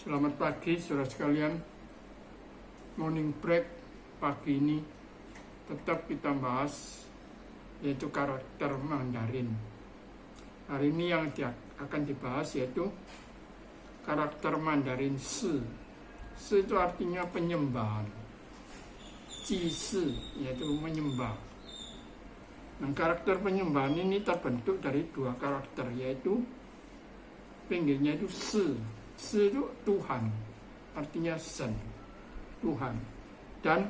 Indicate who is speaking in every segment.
Speaker 1: Selamat pagi saudara sekalian. Morning break pagi ini tetap kita bahas yaitu karakter Mandarin. Hari ini yang akan dibahas yaitu karakter Mandarin Si. Si itu artinya penyembahan. Ji Si yaitu menyembah. Nah, karakter penyembahan ini terbentuk dari dua karakter, yaitu pinggirnya itu Si. Si itu Tuhan, artinya Sen, Tuhan. Dan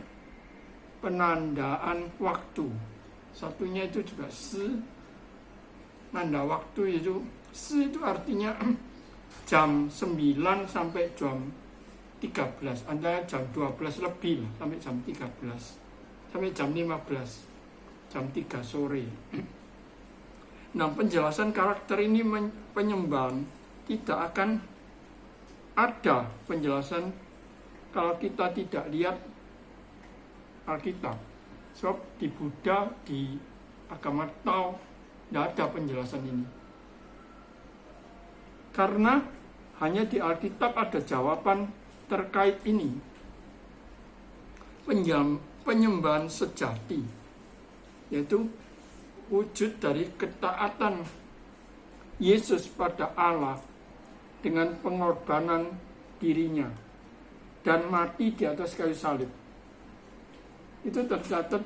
Speaker 1: penandaan waktu, satunya itu juga Si, nanda waktu itu. Si itu artinya jam 9 sampai jam 13, ada jam 12 lebih lah, sampai jam 13, sampai jam 15, jam 3 sore. Nah, penjelasan karakter ini penyembahan tidak akan ada penjelasan kalau kita tidak lihat Alkitab. Sebab di Buddha, di agama Tao, tidak ada penjelasan ini. Karena hanya di Alkitab ada jawaban terkait ini. Penyembahan sejati, yaitu wujud dari ketaatan Yesus pada Allah dengan pengorbanan dirinya dan mati di atas kayu salib. Itu tercatat,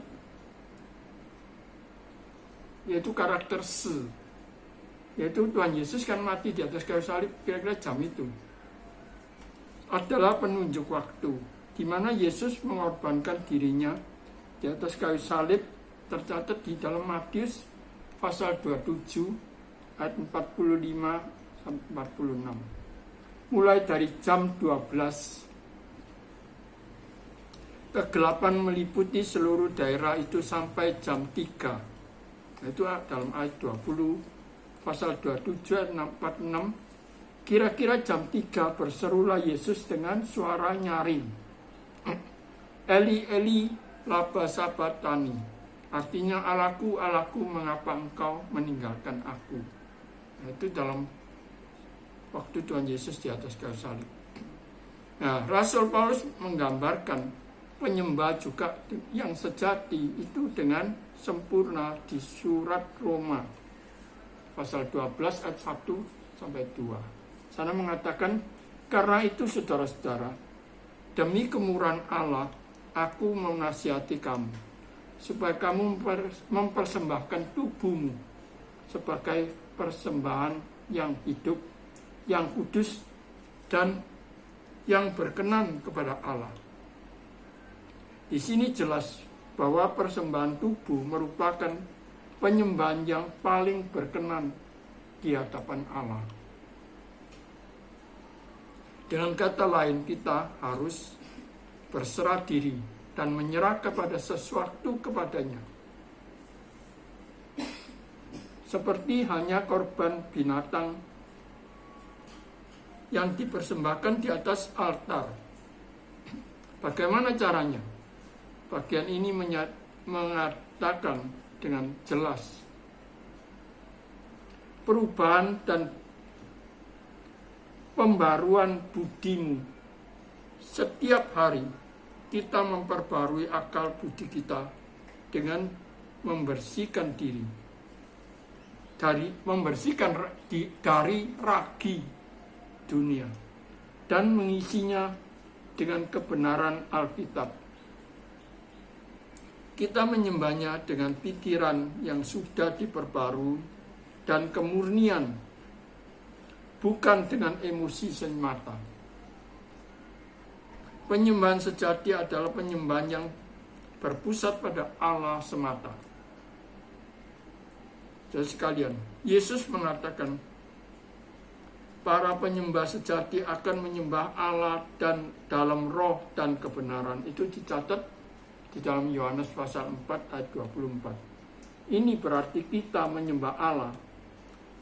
Speaker 1: yaitu karakter Si, yaitu Tuhan Yesus kan mati di atas kayu salib kira-kira jam itu adalah penunjuk waktu di mana Yesus mengorbankan dirinya di atas kayu salib. Tercatat di dalam Matius pasal 27 ayat 45 46. Mulai dari jam 12, kegelapan meliputi seluruh daerah itu sampai jam 3. Itu dalam ayat 20 pasal 27 ayat 46. Kira-kira jam 3 berserulah Yesus dengan suara nyaring, Eli Eli lama sabachthani, artinya Allahku Allahku mengapa engkau meninggalkan aku. Itu dalam waktu Tuhan Yesus di atas kayu salib. Nah, Rasul Paulus menggambarkan penyembah juga yang sejati itu dengan sempurna di surat Roma pasal 12 ayat 1 sampai 2. Sana mengatakan, karena itu saudara-saudara, demi kemurahan Allah, aku menasihati kamu supaya kamu mempersembahkan tubuhmu sebagai persembahan yang hidup, yang kudus, dan yang berkenan kepada Allah. Di sini jelas bahwa persembahan tubuh merupakan penyembahan yang paling berkenan di hadapan Allah. Dengan kata lain, kita harus berserah diri dan menyerah kepada sesuatu kepadanya. Seperti hanya korban binatang yang dipersembahkan di atas altar. Bagaimana caranya? Bagian ini mengatakan dengan jelas perubahan dan pembaruan budimu. Setiap hari kita memperbarui akal budi kita dengan membersihkan diri dari ragi dunia dan mengisinya dengan kebenaran Alkitab. Kita menyembahnya dengan pikiran yang sudah diperbarui dan kemurnian, bukan dengan emosi semata. Penyembahan sejati adalah penyembahan yang berpusat pada Allah semata. Jadi sekalian, Yesus mengatakan para penyembah sejati akan menyembah Allah dan dalam roh dan kebenaran. Itu dicatat di dalam Yohanes pasal 4 ayat 24. Ini berarti kita menyembah Allah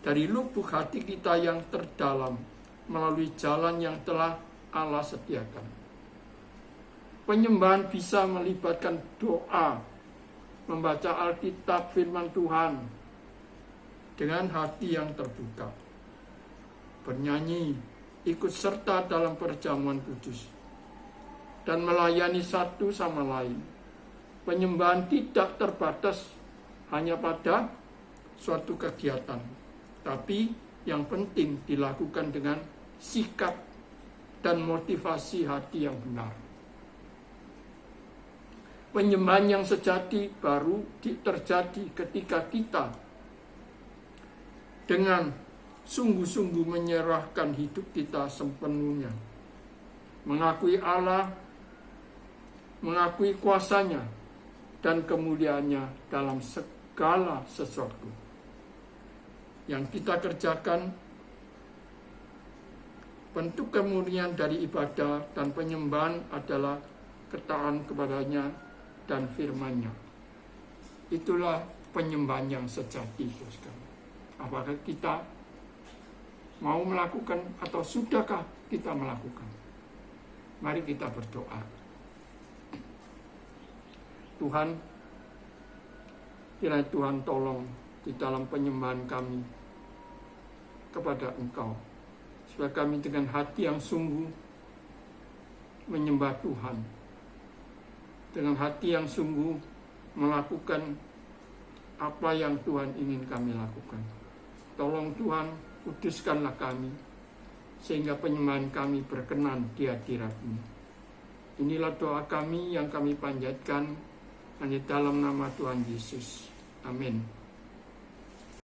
Speaker 1: dari lubuk hati kita yang terdalam melalui jalan yang telah Allah sediakan. Penyembahan bisa melibatkan doa, membaca Alkitab firman Tuhan dengan hati yang terbuka, bernyanyi, ikut serta dalam perjamuan kudus, dan melayani satu sama lain. Penyembahan tidak terbatas hanya pada suatu kegiatan, tapi yang penting dilakukan dengan sikap dan motivasi hati yang benar. Penyembahan yang sejati baru terjadi ketika kita dengan sungguh-sungguh menyerahkan hidup kita sepenuhnya, mengakui Allah, mengakui kuasanya dan kemuliaannya dalam segala sesuatu yang kita kerjakan. Bentuk kemurnian dari ibadah dan penyembahan adalah ketaatan kepadanya dan firman-Nya. Itulah penyembahan yang sejati. Apakah kita mau melakukan atau sudahkah kita melakukan? Mari kita berdoa. Tuhan, kiranya Tuhan tolong di dalam penyembahan kami kepada Engkau, supaya kami dengan hati yang sungguh menyembah Tuhan, dengan hati yang sungguh melakukan apa yang Tuhan ingin kami lakukan. Tolong Tuhan, kuduskanlah kami, sehingga penyembahan kami berkenan di hadirat-Mu. Inilah doa kami yang kami panjatkan hanya dalam nama Tuhan Yesus. Amin.